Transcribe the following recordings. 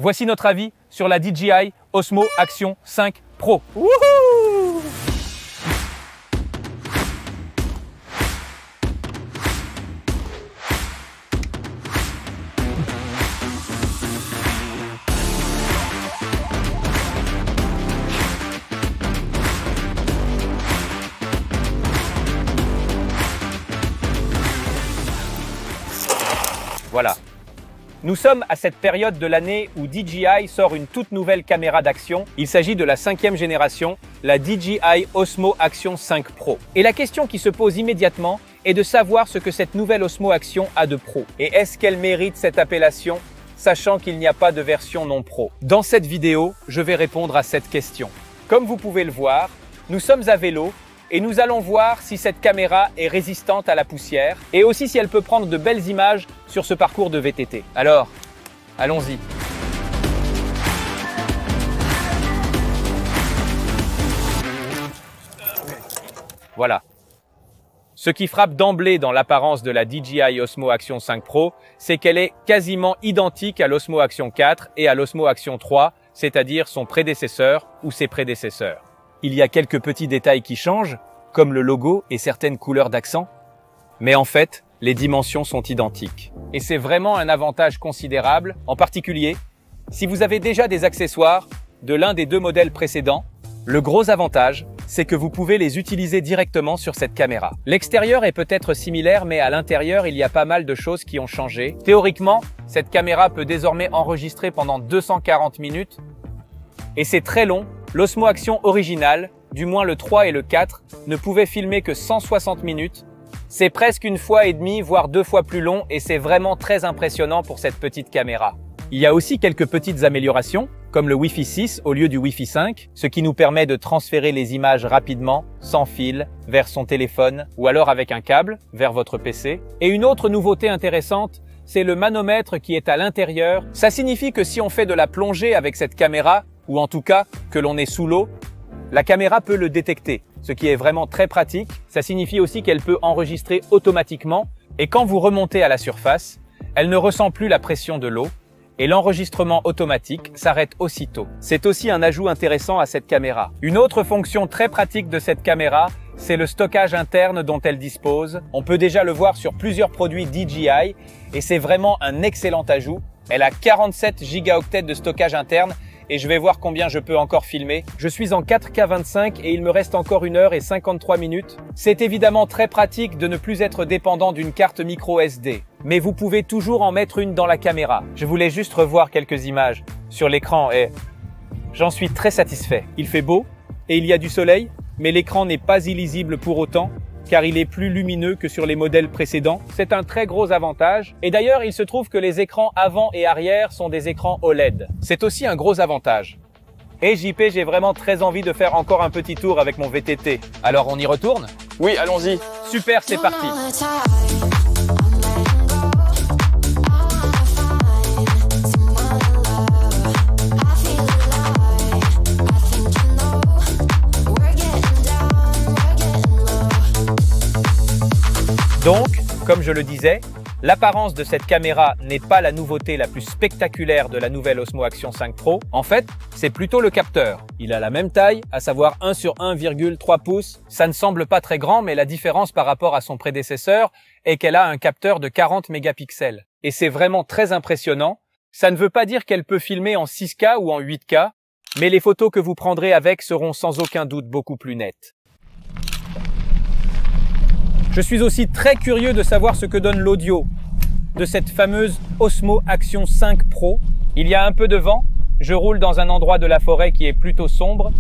Voici notre avis sur la DJI Osmo Action 5 Pro. Wouhou! Voilà. Nous sommes à cette période de l'année où DJI sort une toute nouvelle caméra d'action. Il s'agit de la 5e génération, la DJI Osmo Action 5 Pro. Et la question qui se pose immédiatement est de savoir ce que cette nouvelle Osmo Action a de pro. Et est-ce qu'elle mérite cette appellation, sachant qu'il n'y a pas de version non pro? Dans cette vidéo, je vais répondre à cette question. Comme vous pouvez le voir, nous sommes à vélo et nous allons voir si cette caméra est résistante à la poussière et aussi si elle peut prendre de belles images sur ce parcours de VTT. Alors, allons-y. Voilà. Ce qui frappe d'emblée dans l'apparence de la DJI Osmo Action 5 Pro, c'est qu'elle est quasiment identique à l'Osmo Action 4 et à l'Osmo Action 3, c'est-à-dire son prédécesseur ou ses prédécesseurs. Il y a quelques petits détails qui changent, comme le logo et certaines couleurs d'accent. Mais en fait, les dimensions sont identiques. Et c'est vraiment un avantage considérable, en particulier si vous avez déjà des accessoires de l'un des deux modèles précédents. Le gros avantage, c'est que vous pouvez les utiliser directement sur cette caméra. L'extérieur est peut-être similaire, mais à l'intérieur, il y a pas mal de choses qui ont changé. Théoriquement, cette caméra peut désormais enregistrer pendant 240 minutes. Et c'est très long. L'Osmo Action original, du moins le 3 et le 4, ne pouvait filmer que 160 minutes. C'est presque une fois et demie, voire 2 fois plus long et c'est vraiment très impressionnant pour cette petite caméra. Il y a aussi quelques petites améliorations, comme le Wi-Fi 6 au lieu du Wi-Fi 5, ce qui nous permet de transférer les images rapidement, sans fil, vers son téléphone ou alors avec un câble, vers votre PC. Et une autre nouveauté intéressante, c'est le manomètre qui est à l'intérieur. Ça signifie que si on fait de la plongée avec cette caméra, ou en tout cas que l'on est sous l'eau, la caméra peut le détecter, ce qui est vraiment très pratique. Ça signifie aussi qu'elle peut enregistrer automatiquement et quand vous remontez à la surface, elle ne ressent plus la pression de l'eau et l'enregistrement automatique s'arrête aussitôt. C'est aussi un ajout intéressant à cette caméra. Une autre fonction très pratique de cette caméra, c'est le stockage interne dont elle dispose. On peut déjà le voir sur plusieurs produits DJI et c'est vraiment un excellent ajout. Elle a 47 gigaoctets de stockage interne et je vais voir combien je peux encore filmer. Je suis en 4K25 et il me reste encore 1 heure et 53 minutes. C'est évidemment très pratique de ne plus être dépendant d'une carte micro SD. Mais vous pouvez toujours en mettre une dans la caméra. Je voulais juste revoir quelques images sur l'écran et j'en suis très satisfait. Il fait beau et il y a du soleil, mais l'écran n'est pas illisible pour autant, car il est plus lumineux que sur les modèles précédents. C'est un très gros avantage. Et d'ailleurs, il se trouve que les écrans avant et arrière sont des écrans OLED. C'est aussi un gros avantage. Et JP, j'ai vraiment très envie de faire encore un petit tour avec mon VTT. Alors, on y retourne? Oui, allons-y. Super, c'est parti. Donc, comme je le disais, l'apparence de cette caméra n'est pas la nouveauté la plus spectaculaire de la nouvelle Osmo Action 5 Pro. En fait, c'est plutôt le capteur. Il a la même taille, à savoir 1 sur 1,3 pouces. Ça ne semble pas très grand, mais la différence par rapport à son prédécesseur est qu'elle a un capteur de 40 mégapixels. Et c'est vraiment très impressionnant. Ça ne veut pas dire qu'elle peut filmer en 6K ou en 8K, mais les photos que vous prendrez avec seront sans aucun doute beaucoup plus nettes. Je suis aussi très curieux de savoir ce que donne l'audio de cette fameuse Osmo Action 5 Pro. Il y a un peu de vent, je roule dans un endroit de la forêt qui est plutôt sombre,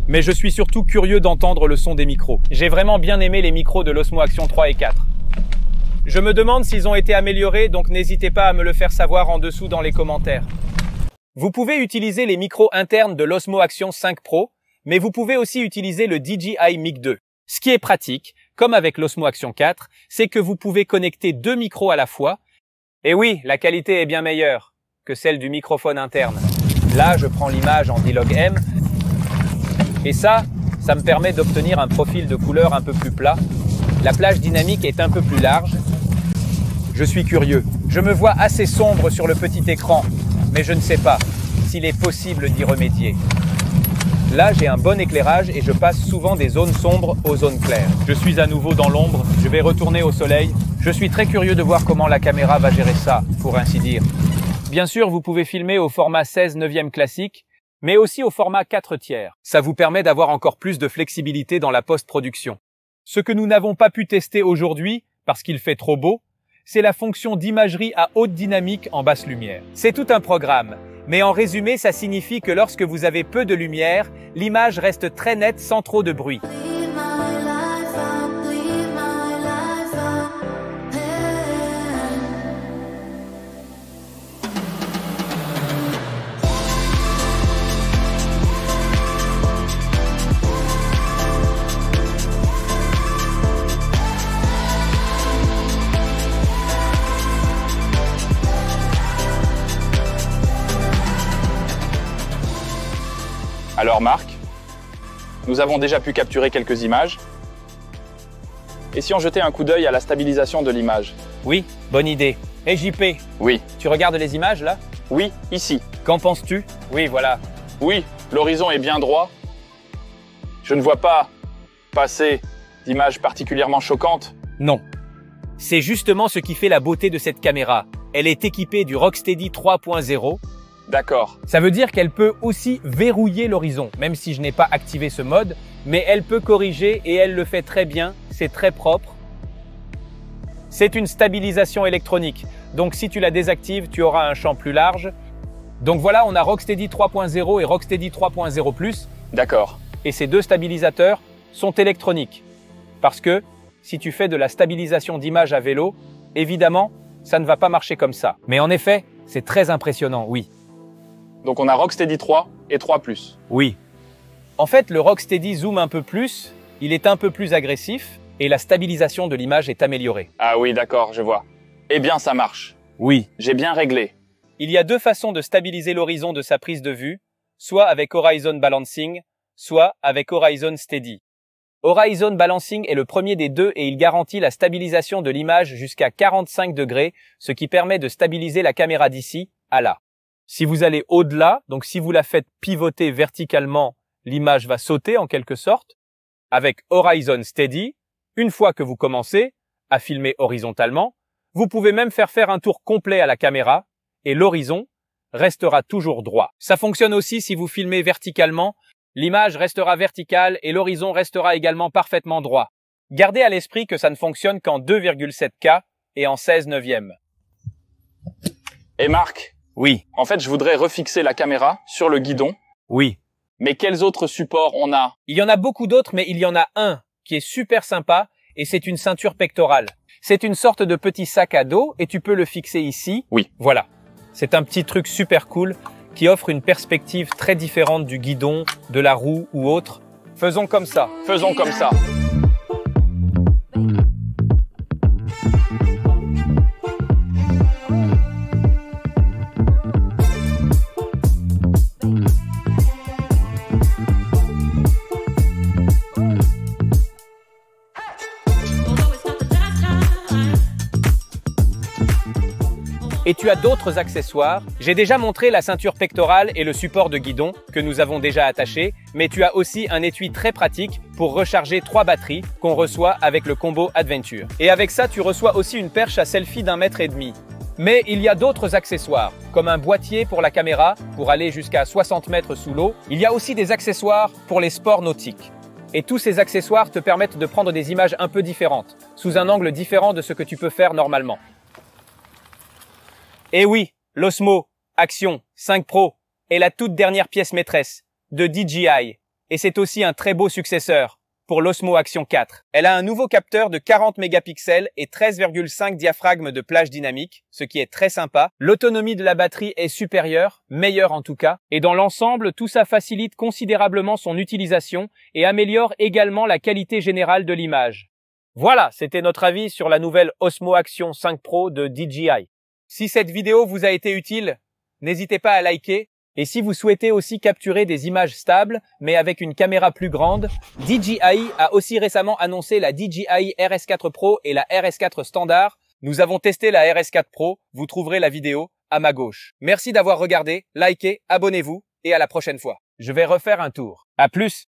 mais je suis surtout curieux d'entendre le son des micros. J'ai vraiment bien aimé les micros de l'Osmo Action 3 et 4. Je me demande s'ils ont été améliorés, donc n'hésitez pas à me le faire savoir en dessous dans les commentaires. Vous pouvez utiliser les micros internes de l'Osmo Action 5 Pro, mais vous pouvez aussi utiliser le DJI Mic 2. Ce qui est pratique, comme avec l'Osmo Action 4, c'est que vous pouvez connecter 2 micros à la fois. Et oui, la qualité est bien meilleure que celle du microphone interne. Là, je prends l'image en D-Log-M. Et ça me permet d'obtenir un profil de couleur un peu plus plat. La plage dynamique est un peu plus large. Je suis curieux. Je me vois assez sombre sur le petit écran, mais je ne sais pas. s'il est possible d'y remédier. Là, j'ai un bon éclairage et je passe souvent des zones sombres aux zones claires. Je suis à nouveau dans l'ombre, je vais retourner au soleil. Je suis très curieux de voir comment la caméra va gérer ça, pour ainsi dire. Bien sûr, vous pouvez filmer au format 16/9 classique, mais aussi au format 4/3. Ça vous permet d'avoir encore plus de flexibilité dans la post-production. Ce que nous n'avons pas pu tester aujourd'hui, parce qu'il fait trop beau, c'est la fonction d'imagerie à haute dynamique en basse lumière. C'est tout un programme, mais en résumé, ça signifie que lorsque vous avez peu de lumière, l'image reste très nette sans trop de bruit. Alors Marc, nous avons déjà pu capturer quelques images. Et si on jetait un coup d'œil à la stabilisation de l'image? Oui, bonne idée. Et JP, Oui. tu regardes les images là? Oui, ici. Qu'en penses-tu? Oui, voilà. Oui, l'horizon est bien droit. Je ne vois pas passer d'images particulièrement choquantes. Non. C'est justement ce qui fait la beauté de cette caméra. Elle est équipée du Rocksteady 3.0. D'accord. Ça veut dire qu'elle peut aussi verrouiller l'horizon, même si je n'ai pas activé ce mode, mais elle peut corriger et elle le fait très bien, c'est très propre. C'est une stabilisation électronique, donc si tu la désactives, tu auras un champ plus large. Donc voilà, on a Rocksteady 3.0 et Rocksteady 3.0+, D'accord. et ces deux stabilisateurs sont électroniques. Parce que si tu fais de la stabilisation d'image à vélo, évidemment, ça ne va pas marcher comme ça. Mais en effet, c'est très impressionnant, oui. Donc on a Rocksteady 3 et 3+. Oui. En fait, le Rocksteady zoome un peu plus, il est un peu plus agressif et la stabilisation de l'image est améliorée. Ah oui, d'accord, je vois. Eh bien, ça marche. Oui. J'ai bien réglé. Il y a deux façons de stabiliser l'horizon de sa prise de vue, soit avec Horizon Balancing, soit avec Horizon Steady. Horizon Balancing est le premier des deux et il garantit la stabilisation de l'image jusqu'à 45 degrés, ce qui permet de stabiliser la caméra d'ici à là. Si vous allez au-delà, donc si vous la faites pivoter verticalement, l'image va sauter en quelque sorte. Avec Horizon Steady, une fois que vous commencez à filmer horizontalement, vous pouvez même faire un tour complet à la caméra et l'horizon restera toujours droit. Ça fonctionne aussi si vous filmez verticalement, l'image restera verticale et l'horizon restera également parfaitement droit. Gardez à l'esprit que ça ne fonctionne qu'en 2,7K et en 16/9. Et Marc, Oui, en fait, je voudrais refixer la caméra sur le guidon. oui. Mais quels autres supports on a? Il y en a beaucoup d'autres, mais il y en a un qui est super sympa et c'est une ceinture pectorale. C'est une sorte de petit sac à dos et tu peux le fixer ici. Oui. Voilà. C'est un petit truc super cool qui offre une perspective très différente du guidon, de la roue ou autre. Faisons comme ça. Faisons comme ça. Et tu as d'autres accessoires. J'ai déjà montré la ceinture pectorale et le support de guidon que nous avons déjà attaché, mais tu as aussi un étui très pratique pour recharger 3 batteries qu'on reçoit avec le combo Adventure. Et avec ça, tu reçois aussi une perche à selfie d'1,5 m. Mais il y a d'autres accessoires, comme un boîtier pour la caméra, pour aller jusqu'à 60 mètres sous l'eau. Il y a aussi des accessoires pour les sports nautiques. Et tous ces accessoires te permettent de prendre des images un peu différentes, sous un angle différent de ce que tu peux faire normalement. Et oui, l'Osmo Action 5 Pro est la toute dernière pièce maîtresse de DJI et c'est aussi un très beau successeur pour l'Osmo Action 4. Elle a un nouveau capteur de 40 mégapixels et 13,5 diaphragmes de plage dynamique, ce qui est très sympa. L'autonomie de la batterie est supérieure, meilleure en tout cas, et dans l'ensemble, tout ça facilite considérablement son utilisation et améliore également la qualité générale de l'image. Voilà, c'était notre avis sur la nouvelle Osmo Action 5 Pro de DJI. Si cette vidéo vous a été utile, n'hésitez pas à liker. Et si vous souhaitez aussi capturer des images stables, mais avec une caméra plus grande, DJI a aussi récemment annoncé la DJI RS4 Pro et la RS4 Standard. Nous avons testé la RS4 Pro, vous trouverez la vidéo à ma gauche. Merci d'avoir regardé, likez, abonnez-vous et à la prochaine fois. Je vais refaire un tour. À plus!